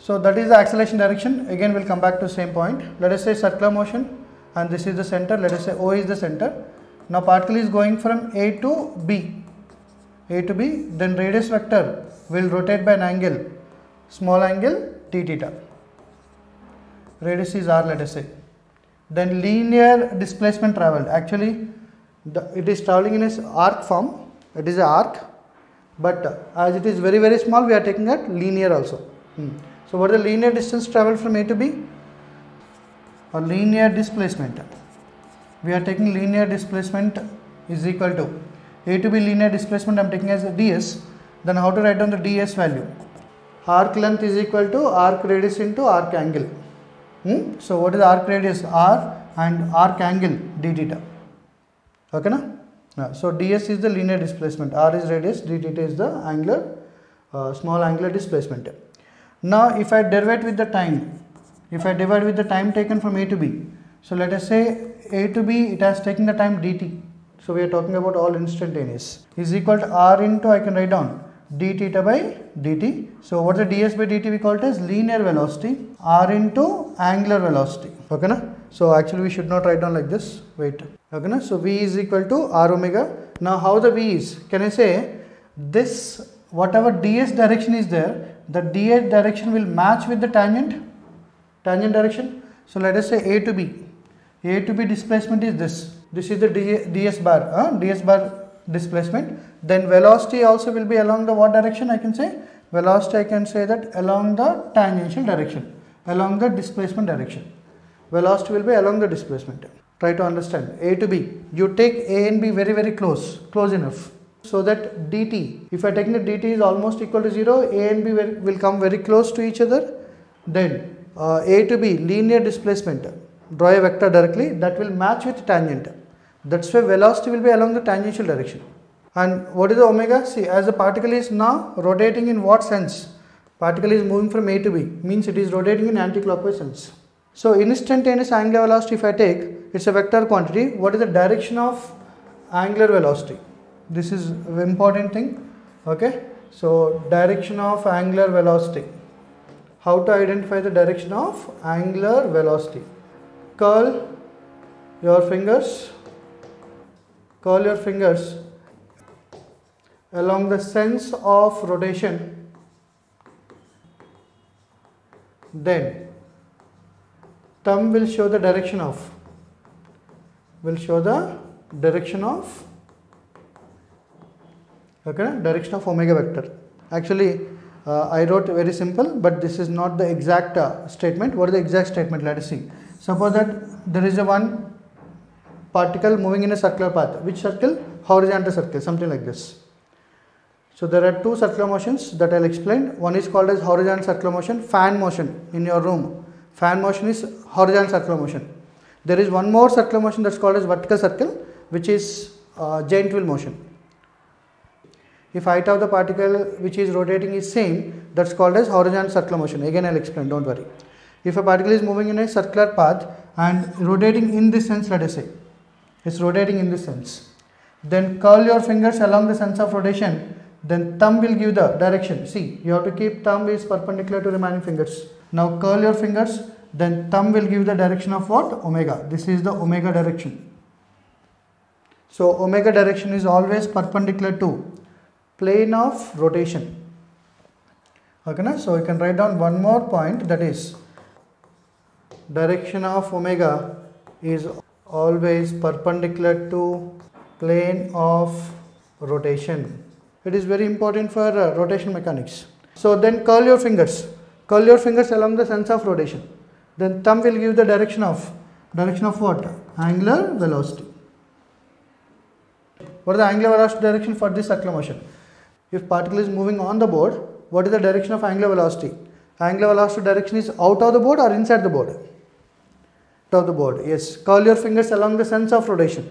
So that is the acceleration direction. Again we'll come back to same point. Let us say circular motion and this is the center. Let us say O is the center. Now particle is going from A to B. A to B, then radius vector will rotate by an angle, small angle d theta. Radius is r, let us say. Then linear displacement traveled. Actually it is traveling in a arc form. It is an arc, but as it is very very small, we are taking that linear also. So what is the linear distance traveled from A to B? Or linear displacement. We are taking linear displacement is equal to A to B linear displacement I am taking as a ds. Then how to write down the ds value? Arc length is equal to arc radius into arc angle. So what is the arc radius? R and arc angle d theta. Okay na? So ds is the linear displacement, r is radius, d theta is the angular, small angular displacement. Now if I derive with the time, if I divide with the time taken from A to B, so let us say A to B it has taken the time dt. So we are talking about all instantaneous is equal to r into, I can write down d theta by dt. So what is the ds by dt? We call it as linear velocity, r into angular velocity. Okay na? So actually we should not write down like this. Wait. Okay na? So v is equal to r omega. Now how the v is? Can I say this whatever ds direction is there, the ds direction will match with the tangent direction. So let us say A to B. A to B displacement is this. This is the ds bar displacement. Then velocity also will be along the what direction? I can say velocity, I can say that along the tangential direction, along the displacement direction. Velocity will be along the displacement. Try to understand. A to B, you take A and B very very close enough, so that dt, if I taking the dt is almost equal to 0, A and B will come very close to each other. Then A to B linear displacement, draw a vector directly that will match with tangent. That's why velocity will be along the tangential direction. And what is the omega? See, as the particle is now rotating in what sense? Particle is moving from A to B, means it is rotating in anti-clockwise sense. So instantaneous angular velocity if I take, it's a vector quantity. What is the direction of angular velocity? This is an important thing. Okay, so direction of angular velocity. How to identify the direction of angular velocity? Curl your fingers along the sense of rotation, then thumb will show the direction of direction of omega vector. Actually I wrote very simple, but this is not the exact statement. What is the exact statement? Let us see. Suppose that there is a one particle moving in a circular path. Which circle? Horizontal circle, something like this. So there are two circular motions that I'll explain. One is called as horizontal circular motion, fan motion in your room. Fan motion is horizontal circular motion. There is one more circular motion that's called as vertical circle, which is giant wheel motion. If height of the particle which is rotating is same, that's called as horizontal circular motion. Again I'll explain, don't worry. If a particle is moving in a circular path and rotating in this sense, let us say, it's rotating in this sense, then curl your fingers along the sense of rotation, then thumb will give the direction. See, you have to keep thumb is perpendicular to remaining fingers. Now curl your fingers, then thumb will give the direction of what? Omega. This is the omega direction. So omega direction is always perpendicular to plane of rotation. Okay na? So you can write down one more point, that is direction of omega is always perpendicular to plane of rotation. It is very important for rotation mechanics. So then curl your fingers along the sense of rotation. Then thumb will give the direction of what? Angular velocity. What is the angular velocity direction for this circular motion? If particle is moving on the board, what is the direction of angular velocity? Angular velocity direction is out of the board or inside the board? Out of the board. Yes. Curl your fingers along the sense of rotation.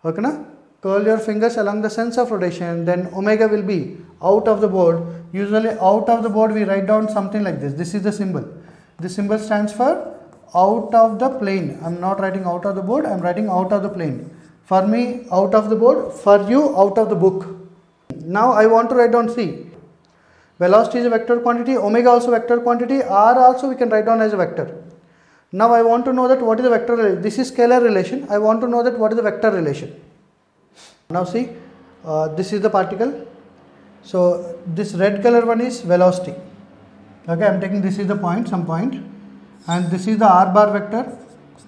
Okay na? Curl your fingers along the sense of rotation, then omega will be out of the board. Usually out of the board we write down something like this. This is the symbol. This symbol stands for out of the plane. I am not writing out of the board, I am writing out of the plane. For me, out of the board, for you, out of the book. Now I want to write down, see, Velocity is a vector quantity, omega also vector quantity, r also we can write down as a vector. Now I want to know that what is the vector relation. This is scalar relation. I want to know that what is the vector relation. Now see, this is the particle. So this red color one is velocity. Okay, I am taking this is the point, some point, and this is the r bar vector,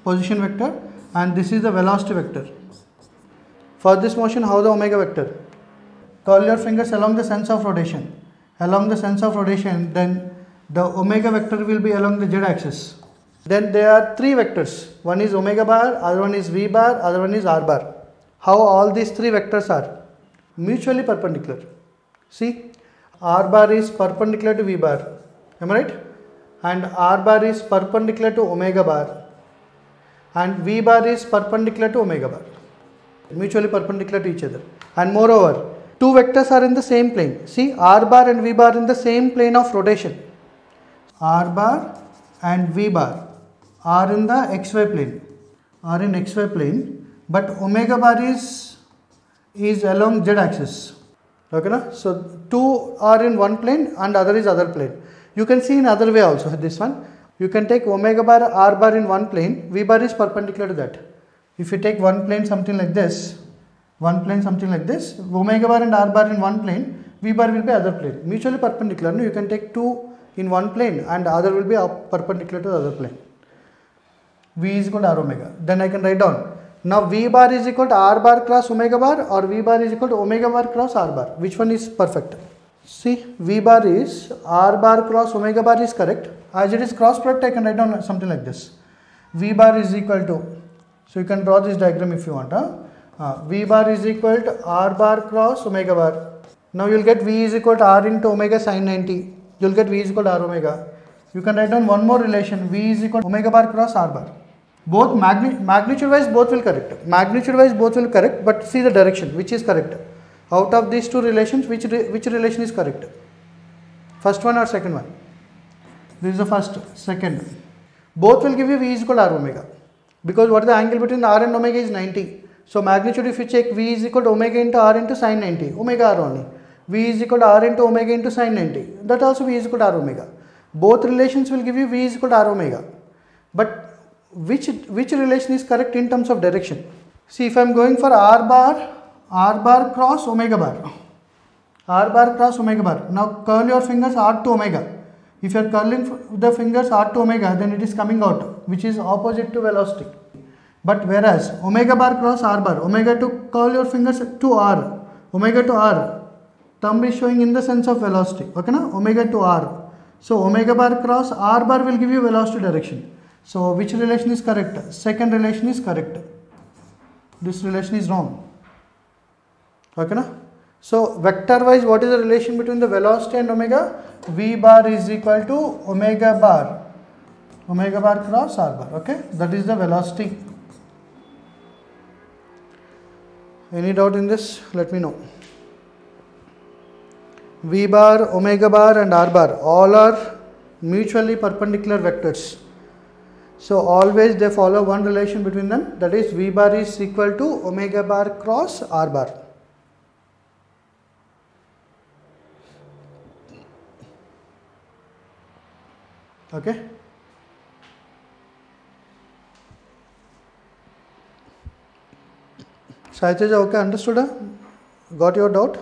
position vector, and this is the velocity vector. For this motion, how the omega vector? Curl your fingers along the sense of rotation. Along the sense of rotation, then the omega vector will be along the z axis. Then there are three vectors. One is omega bar, other one is v bar, other one is r bar. How all these three vectors are? Mutually perpendicular. See, r bar is perpendicular to v bar. Am I right? And r bar is perpendicular to omega bar. And v bar is perpendicular to omega bar. Mutually perpendicular to each other. And moreover, two vectors are in the same plane. See, r bar and v bar in the same plane of rotation. R bar and v bar are in the xy plane. Are in xy plane. But omega bar is along z axis. Okay, na? So two are in one plane and other is other plane. You can see in other way also. This one, you can take omega bar, r bar in one plane. V bar is perpendicular to that. If you take one plane something like this, omega bar and r bar in one plane, v bar will be other plane. Mutually perpendicular. No, you can take two in one plane and other will be perpendicular to the other plane. V is equal to r omega. Then I can write down. Now v bar is equal to r bar cross omega bar, or v bar is equal to omega bar cross r bar. Which one is perfect? See, v bar is r bar cross omega bar is correct. As it is cross product, I can write down something like this. V bar is equal to, so you can draw this diagram if you want. V bar is equal to r bar cross omega bar. Now you will get v is equal to r into omega sin 90. You will get v is equal to r omega. You can write down one more relation. V is equal to omega bar cross r bar. Both magnitude wise both will correct. Magnitude wise both will correct, but see the direction which is correct. Out of these two relations, which relation is correct? First one or second one? This is the first. Second. Both will give you v is equal to r omega. Because what is the angle between r and omega is 90. So magnitude, if you check, v is equal to omega into r into sin 90. Omega r only. V is equal to r into omega into sin 90. That also v is equal to r omega. Both relations will give you v is equal to r omega. But which relation is correct in terms of direction? See, if I am going for r bar cross omega bar. R bar cross omega bar. Now curl your fingers r to omega. If you are curling the fingers r to omega, then it is coming out, which is opposite to velocity. But whereas omega bar cross r bar, omega to curl your fingers to r, omega to r, thumb is showing in the sense of velocity. Okay, na? Omega to r. So omega bar cross r bar will give you velocity direction. So which relation is correct? Second relation is correct. This relation is wrong. Okay, na? So vector wise, what is the relation between the velocity and omega? V bar is equal to omega bar cross r bar. Okay, that is the velocity. Any doubt in this? Let me know. V bar, omega bar and r bar all are mutually perpendicular vectors. So always they follow one relation between them, that is V bar is equal to omega bar cross r bar. Okay. Saiteja, okay, understood? Got your doubt?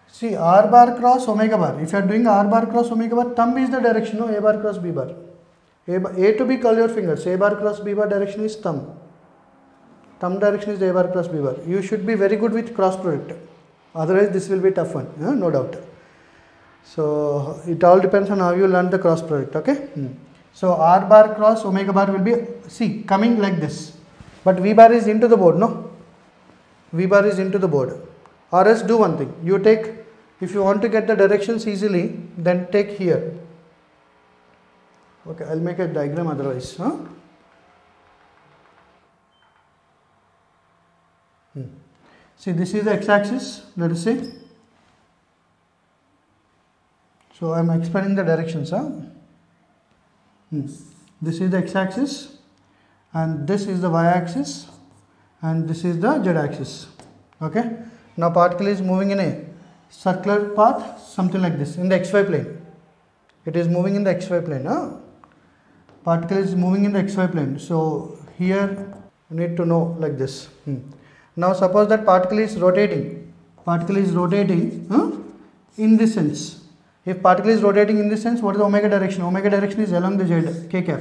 See, r bar cross omega bar. If you are doing r bar cross omega bar, thumb is the direction, no? A bar cross b bar. A to B, curl your fingers. A bar cross b bar direction is thumb. Thumb direction is A bar cross b bar. You should be very good with cross product. Otherwise, this will be a tough one, no doubt. So it all depends on how you learn the cross product. Okay. So r bar cross omega bar will be, see, coming like this. But V bar is into the board, no? V bar is into the board. Or else do one thing. You take, if you want to get the directions easily, then take here. Okay, I'll make a diagram otherwise. See, this is the x-axis, let us say. So I am explaining the directions. This is the x-axis and this is the y-axis and this is the z-axis. Okay, now particle is moving in a circular path, something like this, in the xy plane. It is moving in the xy plane. Particle is moving in the xy plane. So here you need to know like this. Now suppose that particle is rotating. Particle is rotating in this sense. If particle is rotating in this sense, what is the omega direction? Omega direction is along the z, k cap.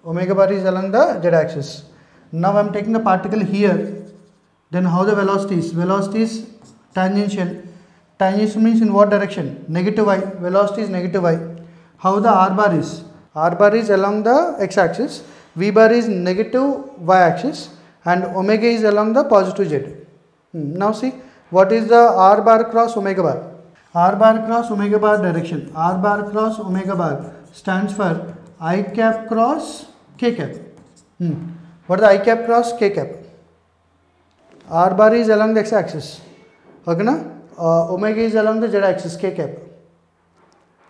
Omega bar is along the z axis. Now I am taking the particle here. Then how the velocity is? Velocity is tangential. Tangential means in what direction? Negative y. Velocity is negative y. How the r bar is? R bar is along the x axis. V bar is negative y axis. And omega is along the positive z. Now see, what is the r bar cross omega bar? R bar cross omega bar direction. R bar cross omega bar stands for I cap cross k cap. What is the I cap cross k cap? R bar is along the x axis. Okay, na? Omega is along the z axis, k cap.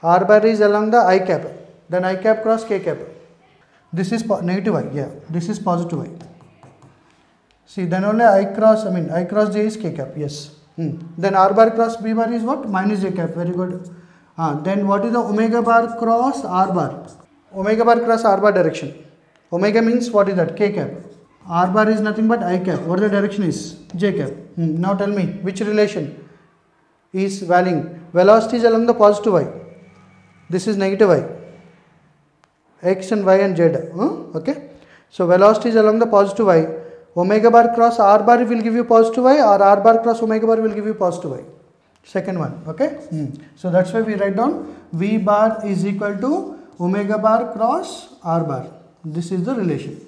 R bar is along the I cap. Then I cap cross k cap. This is negative I. Yeah, this is positive I. See, then only I cross j is k cap. Yes. Then r bar cross b bar is what? Minus j cap. Very good. Then what is the omega bar cross r bar? Omega bar cross r bar direction. Omega means what is that? K cap. R bar is nothing but I cap. What the direction is? J cap. Now tell me which relation is varying. Velocity is along the positive y. This is negative y. X and y and z. Okay. So velocity is along the positive y. Omega bar cross r bar will give you positive y, or r bar cross omega bar will give you positive y. Second one. Okay. So that's why we write down V bar is equal to omega bar cross r bar. This is the relation.